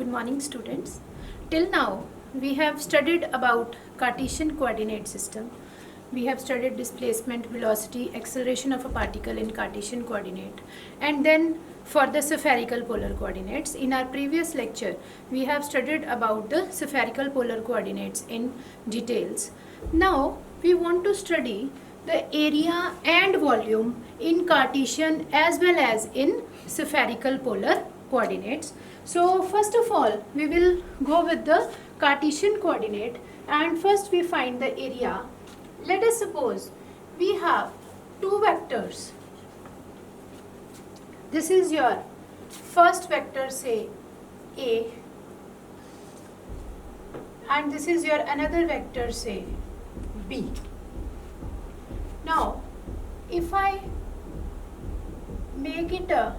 Good morning, students. Till now, we have studied about Cartesian coordinate system. We have studied displacement, velocity, acceleration of a particle in Cartesian coordinate, and then for the spherical polar coordinates. In our previous lecture, we have studied about the spherical polar coordinates in details. Now, we want to study the area and volume in Cartesian as well as in spherical polar coordinates. So first of all, we will go with the Cartesian coordinate, and first we find the area. Let us suppose we have two vectors. This is your first vector, say A, and this is your another vector, say B. Now, if I make it a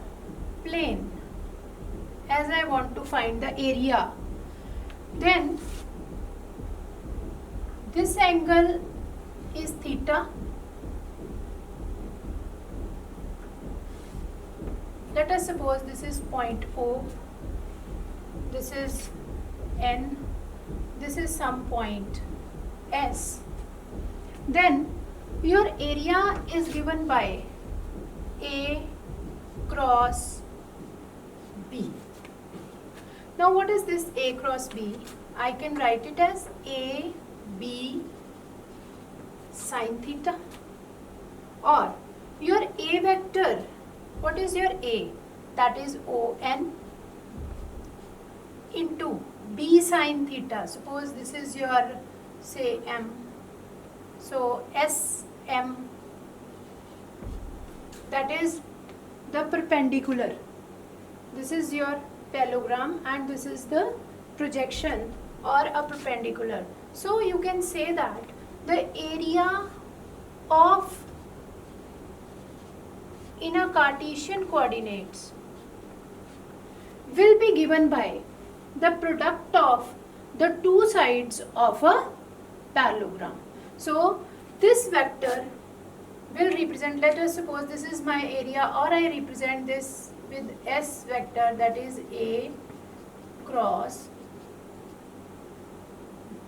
plane as I want to find the area, then this angle is theta. Let us suppose this is point O, this is N, this is some point S. Then your area is given by A cross B. Now what is this A cross B? I can write it as A B sine theta. Or your A vector, what is your A? That is ON into B sine theta. Suppose this is your, say, M. So SM, that is the perpendicular. This is your parallelogram and this is the projection or a perpendicular. So you can say that the area of in a Cartesian coordinates will be given by the product of the two sides of a parallelogram. So this vector will represent, let us suppose this is my area, or I represent this with S vector, that is A cross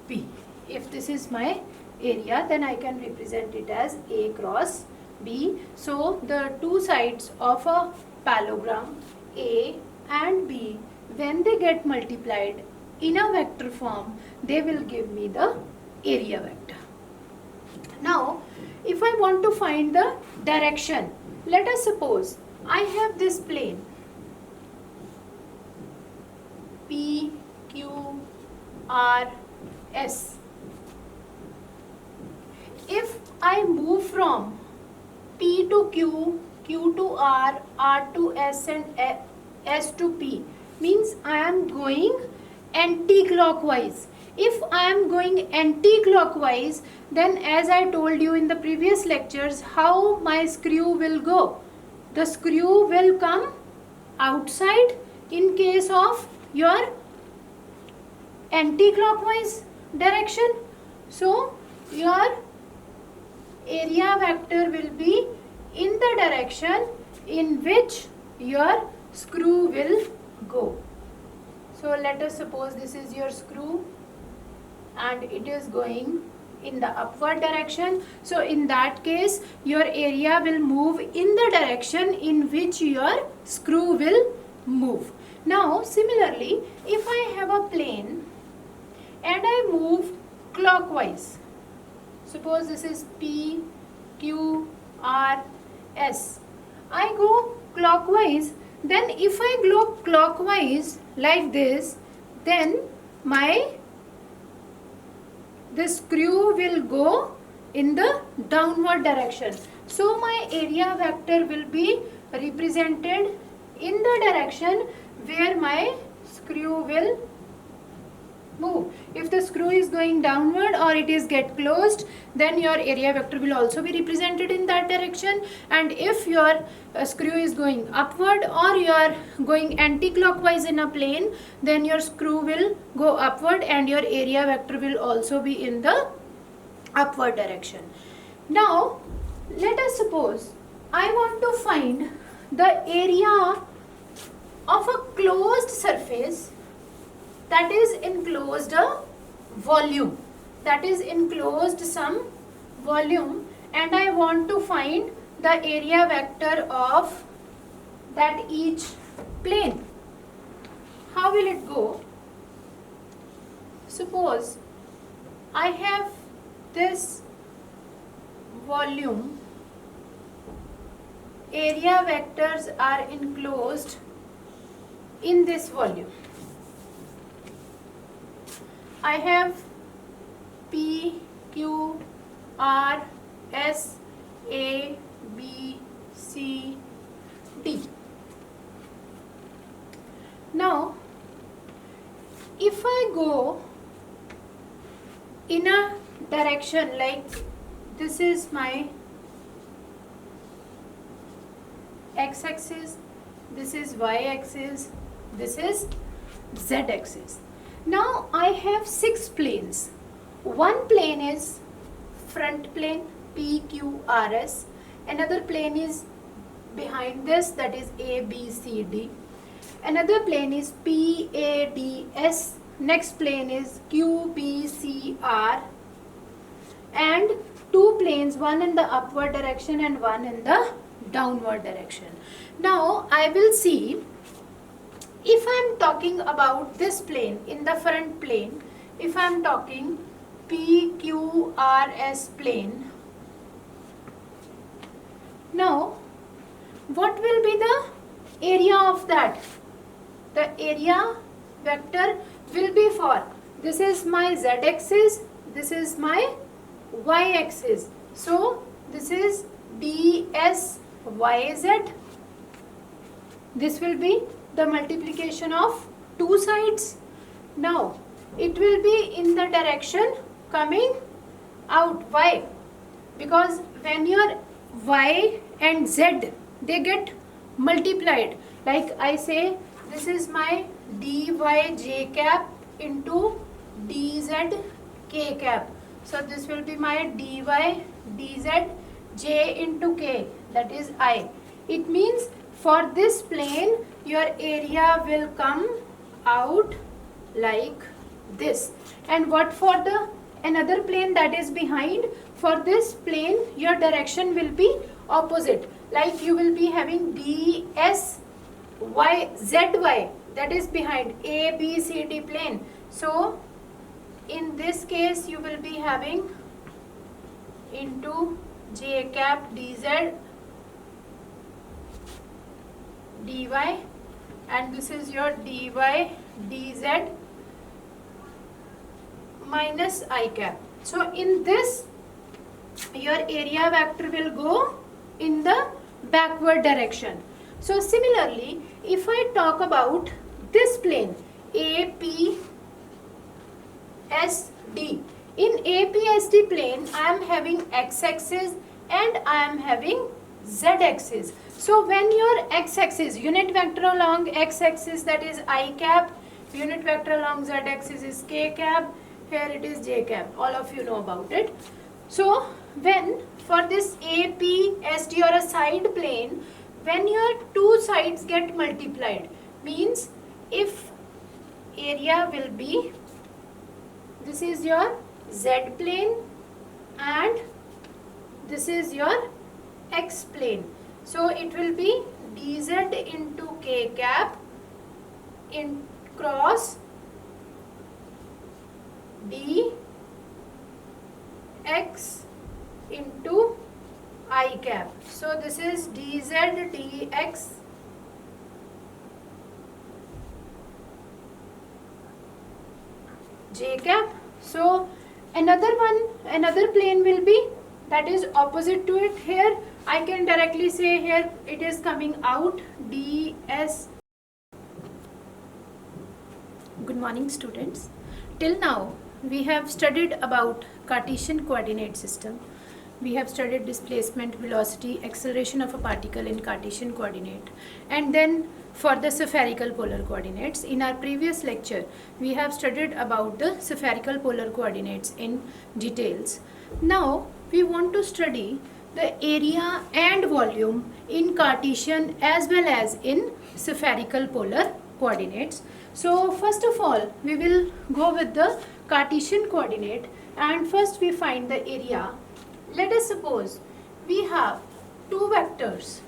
B. If this is my area, then I can represent it as A cross B. So the two sides of a parallelogram A and B, when they get multiplied in a vector form, they will give me the area vector. Now, if I want to find the direction, let us suppose I have this plane P, Q, R, S. If I move from P to Q, Q to R, R to S and S to P, means I am going anti-clockwise. If I am going anti-clockwise, then as I told you in the previous lectures, how my screw will go? The screw will come outside in case of your anti-clockwise direction. So your area vector will be in the direction in which your screw will go. So let us suppose this is your screw and it is going in the upward direction. So in that case, your area will move in the direction in which your screw will move. Now similarly, if I have a plane and I move clockwise, suppose this is P, Q, R, S. I go clockwise, then if I go clockwise like this, then the screw will go in the downward direction. So my area vector will be represented in the direction where my screw will move. If the screw is going downward or it is get closed, then your area vector will also be represented in that direction. And if your screw is going upward or you are going anti-clockwise in a plane, then your screw will go upward and your area vector will also be in the upward direction. Now let us suppose I want to find the area of a closed surface that is enclosed a volume, that is enclosed some volume, and I want to find the area vector of that each plane. How will it go? Suppose I have this volume, area vectors are enclosed in this volume. I have P, Q, R, S, A, B, C, D. Now, if I go in a direction like this is my x-axis, this is y-axis, this is z-axis. Now I have 6 planes. One plane is front plane P, Q, R, S. Another plane is behind this, that is A, B, C, D. Another plane is P, A, D, S. Next plane is Q, B, C, R. And 2 planes, one in the upward direction and one in the downward direction. Now I will see, if I am talking about this plane, in the front plane, if I am talking P, Q, R, S plane, now what will be the area of that? The area vector will be for, this is my z-axis, this is my y-axis. So this is ds yz. This will be the multiplication of 2 sides. Now it will be in the direction coming out. Why? Because when your y and z, they get multiplied, like I say this is my dy j cap into dz k cap. So this will be my dy dz j into k, that is I. It means for this plane your area will come out like this. And what for the another plane that is behind? For this plane your direction will be opposite, like you will be having ds y zy, that is behind A, B, C, D plane. So in this case you will be having into j cap dz dy, and this is your dy dz minus I cap. So in this your area vector will go in the backward direction. So similarly, if I talk about this plane APSD, in APSD plane I am having x-axis and I am having z-axis. So when your x-axis, unit vector along x-axis, that is I cap, unit vector along z-axis is k cap, here it is j cap, all of you know about it. So when for this APSD or a side plane, when your 2 sides get multiplied, means if area will be, this is your z plane and this is your x plane. So it will be dz into k cap in cross dx into I cap. So this is dz dx j cap. So another plane will be, that is opposite to it. Here I can directly say here it is coming out ds. Good morning students. Till now we have studied about Cartesian coordinate system. We have studied displacement, velocity, acceleration of a particle in Cartesian coordinate, and then for the spherical polar coordinates. In our previous lecture, we have studied about the spherical polar coordinates in details. Now we want to study the area and volume in Cartesian as well as in spherical polar coordinates. So first of all, we will go with the Cartesian coordinate, and first we find the area. Let us suppose we have two vectors.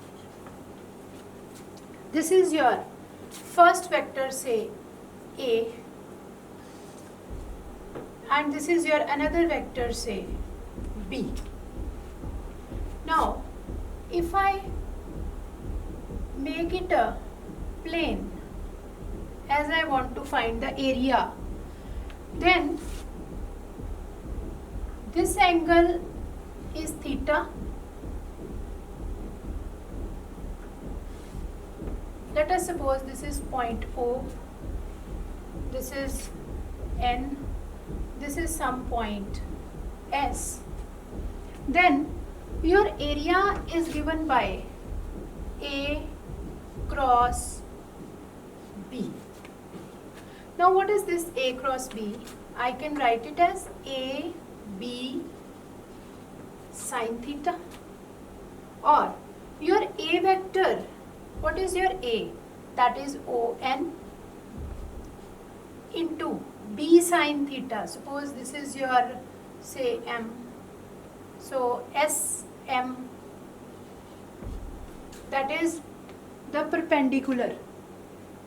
This is your first vector, say A, and this is your another vector, say B. Now if I make it a plane, as I want to find the area, then this angle is theta. Let us suppose this is point O, this is N, this is some point S. Then your area is given by A cross B. Now what is this A cross B? I can write it as A B sine theta. Or your A vector, what is your A? That is ON into B sine theta. Suppose this is your, say, M. So SM, that is the perpendicular.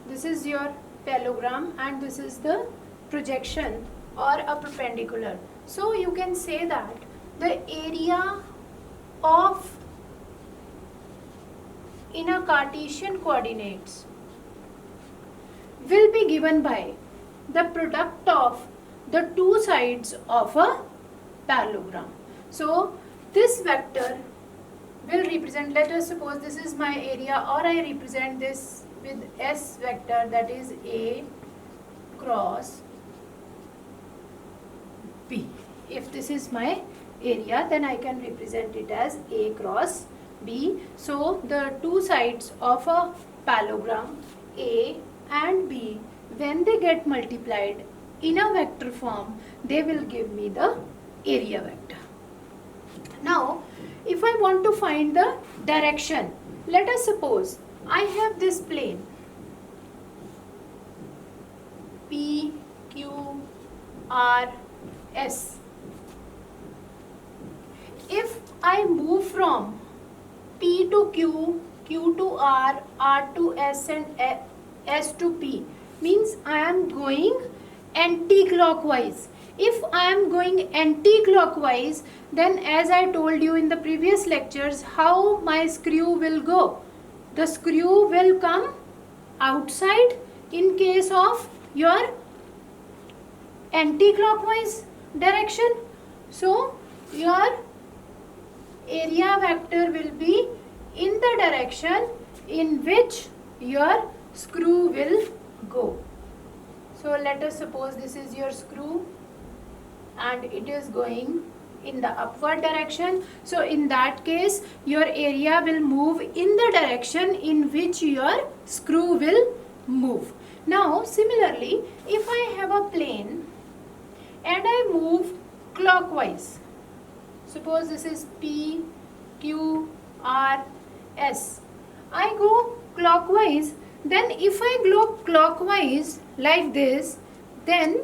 This is your parallelogram and this is the projection or a perpendicular. So you can say that the area of in a Cartesian coordinates will be given by the product of the two sides of a parallelogram. So this vector will represent, let us suppose this is my area, or I represent this with S vector, that is A cross B. If this is my area, then I can represent it as A cross B. So the two sides of a parallelogram A and B, when they get multiplied in a vector form, they will give me the area vector. Now if I want to find the direction, let us suppose I have this plane P, Q, R, S. If I move from P to Q, Q to R, R to S and S to P, means I am going anti-clockwise. If I am going anti-clockwise, then as I told you in the previous lectures, how my screw will go? The screw will come outside in case of your anti-clockwise direction. So your area vector will be in the direction in which your screw will go. So let us suppose this is your screw and it is going in the upward direction. So in that case, your area will move in the direction in which your screw will move. Now similarly, if I have a plane and I move clockwise, suppose this is P, Q, R, S. I go clockwise, then if I go clockwise like this, then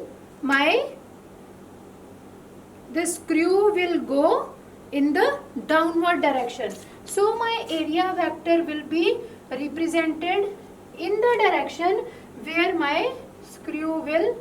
the screw will go in the downward direction. So my area vector will be represented in the direction where my screw will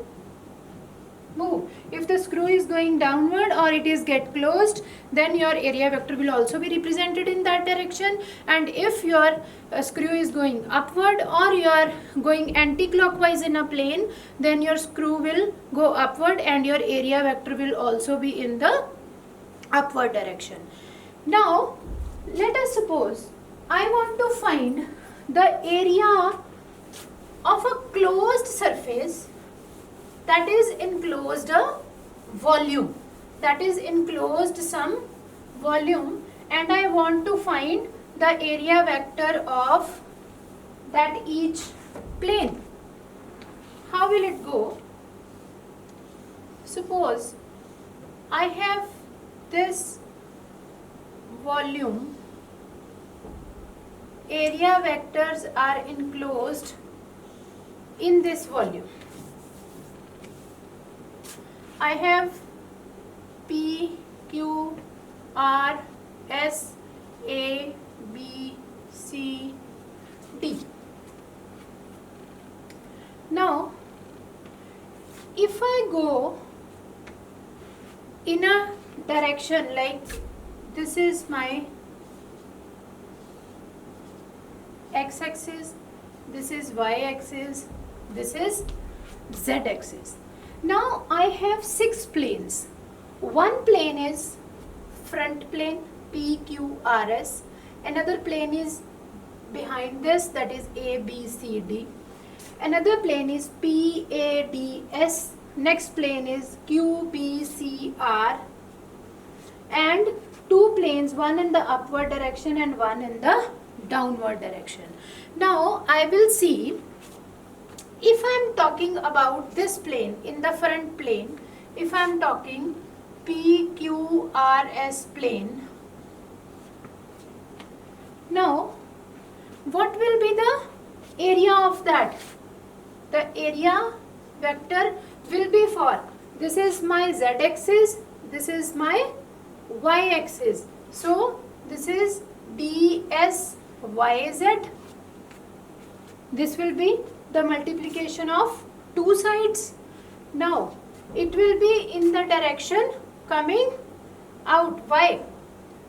move. If the screw is going downward or it is get closed, then your area vector will also be represented in that direction. And if your screw is going upward or you are going anti-clockwise in a plane, then your screw will go upward and your area vector will also be in the upward direction. Now let us suppose I want to find the area of a closed surface, that is enclosed a volume, that is enclosed some volume, and I want to find the area vector of that each plane. How will it go? Suppose I have this volume, area vectors are enclosed in this volume. I have P, Q, R, S, A, B, C, D. Now, if I go in a direction like this is my x-axis, this is y-axis, this is z-axis. Now I have 6 planes. One plane is front plane P, Q, R, S. Another plane is behind this, that is A, B, C, D. Another plane is P, A, D, S. Next plane is Q, B, C, R. And 2 planes, one in the upward direction and one in the downward direction. Now I will see, if I am talking about this plane, in the front plane, if I am talking P, Q, R, S plane, now what will be the area of that? The area vector will be for, this is my z-axis, this is my y-axis. So this is ds yz. This will be the multiplication of 2 sides. Now it will be in the direction coming out. Why?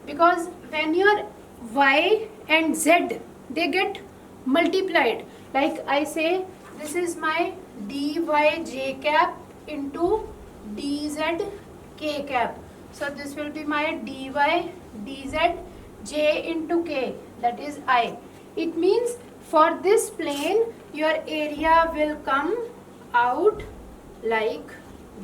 Because when your y and z, they get multiplied, like I say, this is my dy j cap into dz k cap. So this will be my dy dz j into k, that is I. It means for this plane your area will come out like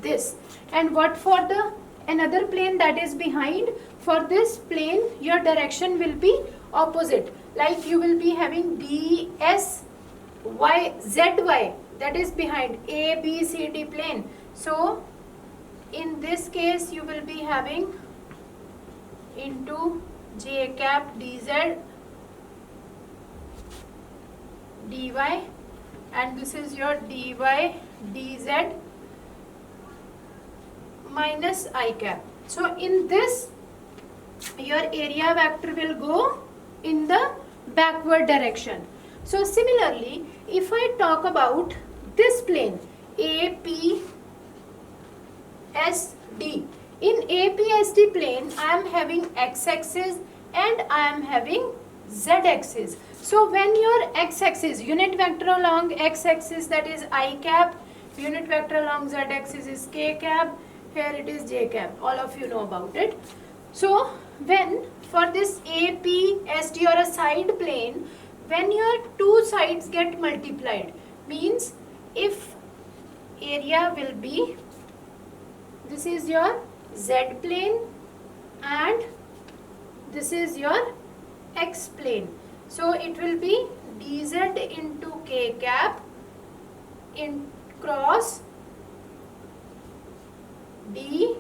this. And what for the another plane that is behind? For this plane your direction will be opposite, like you will be having ds y zy, that is behind A, B, C, D plane. So in this case you will be having into j cap dz dy, and this is your dy dz minus I cap. So in this your area vector will go in the backward direction. So similarly, if I talk about this plane APSD, in APSD plane I am having x-axis and I am having z-axis. So when your x-axis, unit vector along x-axis, that is I cap, unit vector along z-axis is k cap, here it is j cap, all of you know about it. So when for this APSD or a side plane, when your 2 sides get multiplied, means if area will be, this is your z plane and this is your x plane. So it will be dz into k cap in cross dx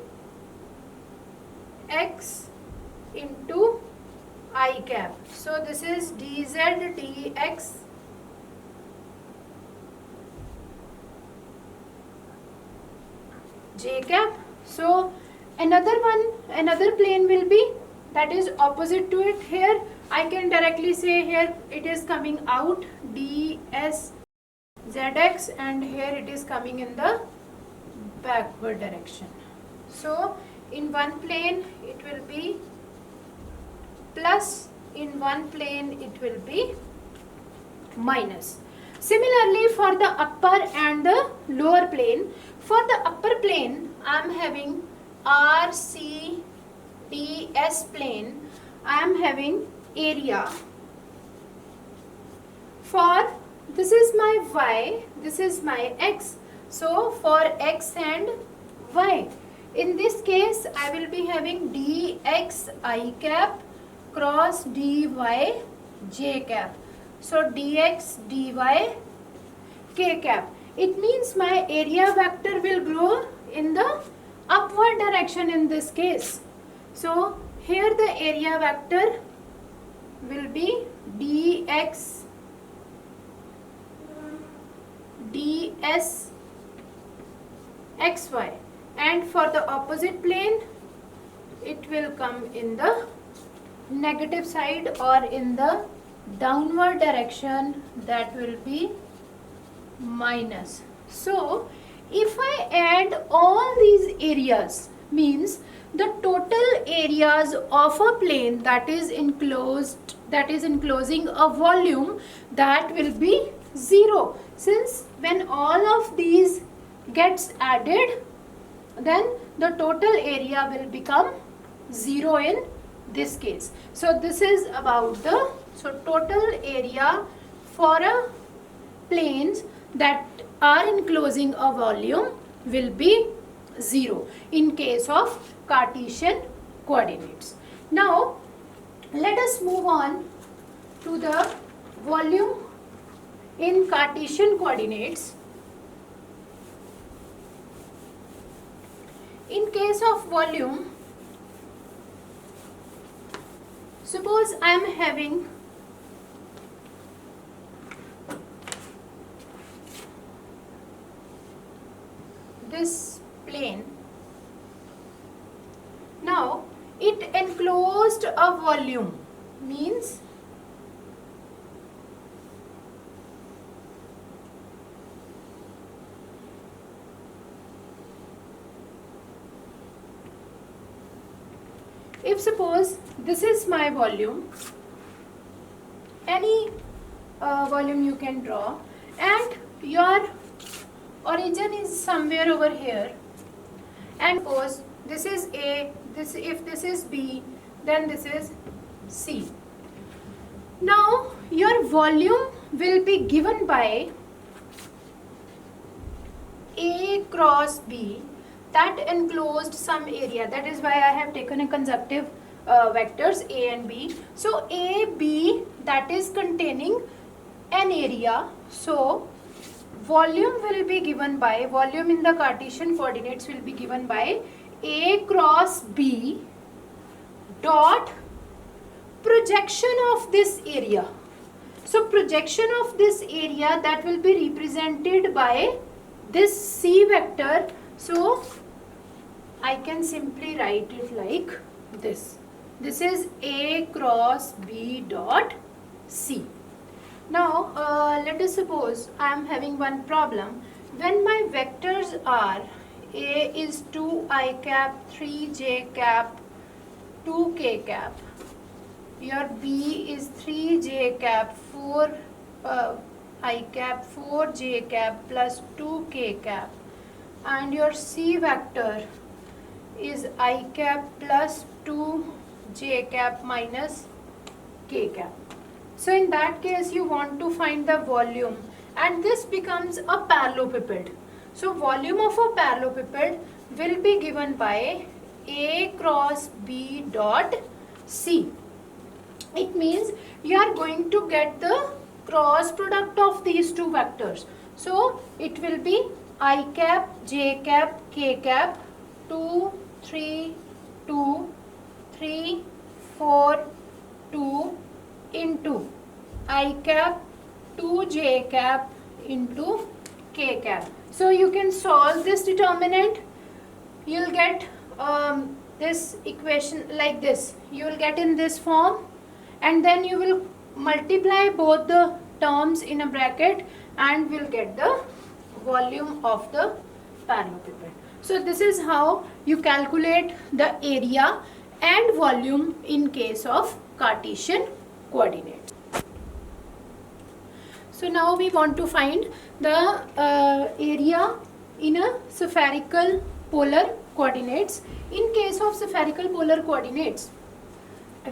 into I cap. So this is dz dx j cap. So another plane will be, that is opposite to it. Here I can directly say, here it is coming out ds zx and here it is coming in the backward direction. So in one plane it will be plus, in one plane it will be minus. Similarly for the upper and the lower plane, for the upper plane I am having RCDS plane, I am having area. For this is my y, this is my x. So for x and y, in this case I will be having dx I cap cross dy j cap. So dx dy k cap. It means my area vector will grow in the upward direction in this case. So here the area vector will be dx dy S xy, and for the opposite plane it will come in the negative side or in the downward direction, that will be minus. So if I add all these areas, means the total areas of a plane that is enclosed, that is enclosing a volume, that will be 0, since when all of these gets added, then the total area will become 0 in this case. So this is about the total area for a planes that are enclosing a volume will be 0 in case of Cartesian coordinates. Now let us move on to the volume in Cartesian coordinates. In case of volume, suppose I am having this plane. Now it enclosed a volume, means if suppose this is my volume, any volume you can draw, and your origin is somewhere over here, and suppose this is A, this, if this is B, then this is C. Now your volume will be given by A cross B, that enclosed some area. That is why I have taken a consecutive vectors A and B. So A, B, that is containing an area. So volume will be given by, volume in the Cartesian coordinates will be given by A cross B dot projection of this area. So projection of this area, that will be represented by this C vector. So I can simply write it like this. This is A cross B dot C. Now let us suppose I am having one problem. When my vectors are A is 2i cap, 3j cap, 2k cap, your B is 3j cap, 4i cap, 4j cap plus 2k cap, and your C vector is I cap plus 2j cap minus k cap. So in that case you want to find the volume, and this becomes a parallelepiped. So volume of a parallelepiped will be given by A cross B dot C. It means you are going to get the cross product of these two vectors. So it will be I cap, j cap, k cap, 2, 3, 2, 3, 4, 2 into I cap, 2j cap into k cap. So you can solve this determinant. You'll get this equation like this. You will get in this form, and then you will multiply both the terms in a bracket and will get the volume of the parallelepiped. So this is how you calculate the area and volume in case of Cartesian coordinates. So now we want to find the area in a spherical polar coordinates. In case of spherical polar coordinates,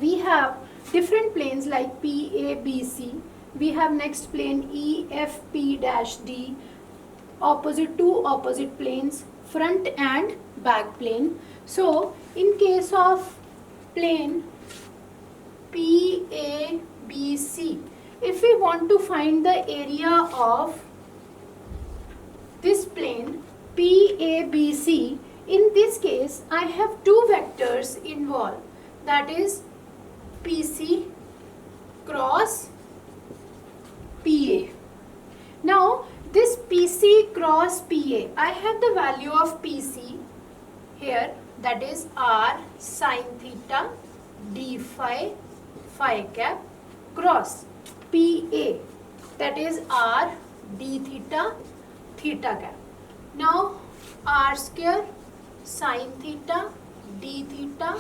we have different planes like P, A, B, C. We have next plane E, F, P dash D, opposite two opposite planes, front and back plane. So in case of plane P, A, B, C, if we want to find the area of this plane P, A, B, C, in this case I have two vectors involved, that is PC cross PA. Now this PC cross PA. I have the value of PC here, that is r sine theta d phi phi cap cross PA, that is r d theta theta cap. Now r square sine theta d theta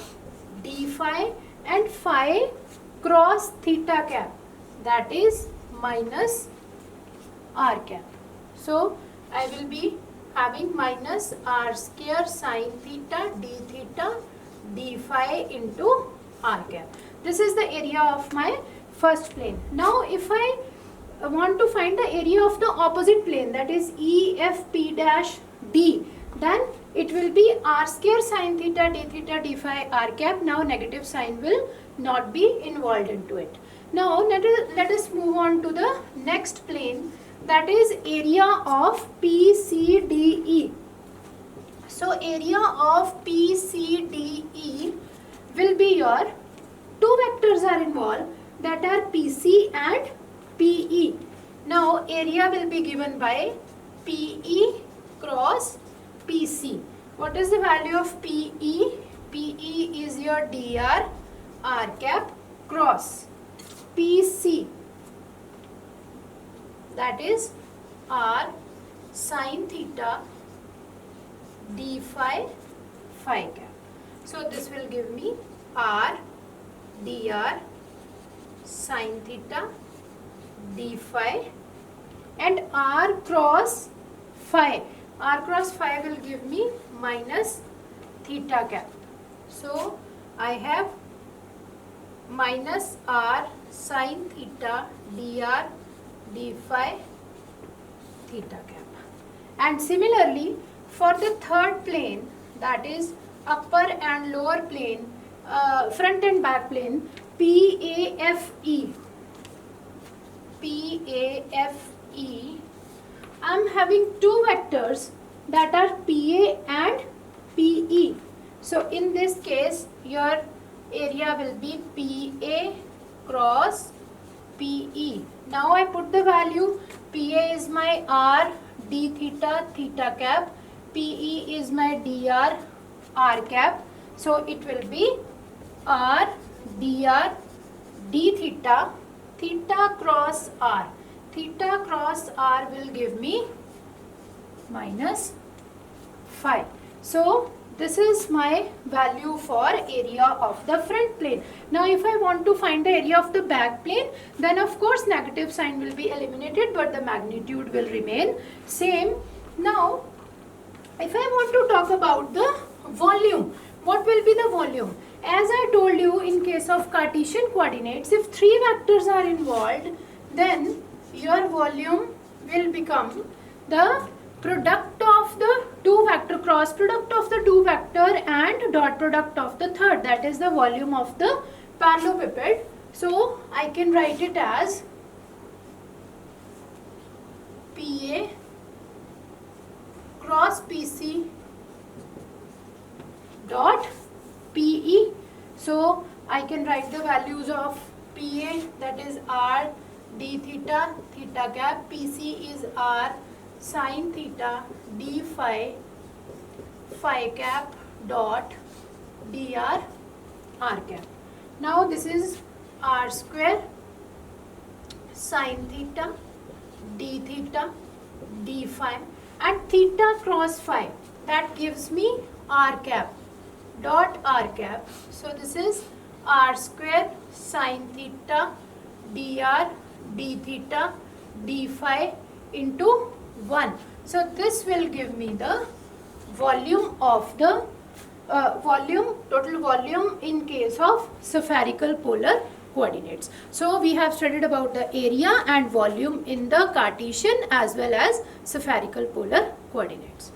d phi and phi cross theta cap, that is minus r cap. So I will be having minus r square sine theta d phi into r cap. This is the area of my first plane. Now if I want to find the area of the opposite plane, that is EFP dash D, then it will be r square sine theta d phi r cap. Now negative sign will not be involved into it. Now let us move on to the next plane, that is area of PCDE. So area of PCDE will be your two vectors are involved, that are PC and PE. Now area will be given by PE cross PC. What is the value of PE? PE is your dr r cap cross PC, that is r sine theta d phi phi cap. So this will give me r dr sine theta d phi and r cross phi. R cross phi will give me minus theta cap. So I have minus r sine theta dr d phi theta cap. And similarly for the third plane, that is upper and lower plane, front and back plane, PAFE. I am having two vectors, that are PA and PE. So in this case your area will be PA cross PE. Now I put the value. PA is my r d theta theta cap, PE is my dr r cap. So it will be r dr d theta theta cross r. Theta cross r will give me minus phi. So this is my value for area of the front plane. Now if I want to find the area of the back plane, then of course negative sign will be eliminated, but the magnitude will remain same. Now if I want to talk about the volume, what will be the volume? As I told you, in case of Cartesian coordinates, if three vectors are involved, then your volume will become the product of the two vector, cross product of the two vector and dot product of the third, that is the volume of the parallelepiped. So I can write it as PA cross PC dot PE. So I can write the values of PA, that is r d theta theta cap, PC is r sine theta d phi phi cap dot dr r cap. Now this is r square sine theta d theta d phi and theta cross phi, that gives me r cap dot r cap. So this is r square sine theta dr d theta d phi into 1. So this will give me the volume of the total volume in case of spherical polar coordinates. So we have studied about the area and volume in the Cartesian as well as spherical polar coordinates.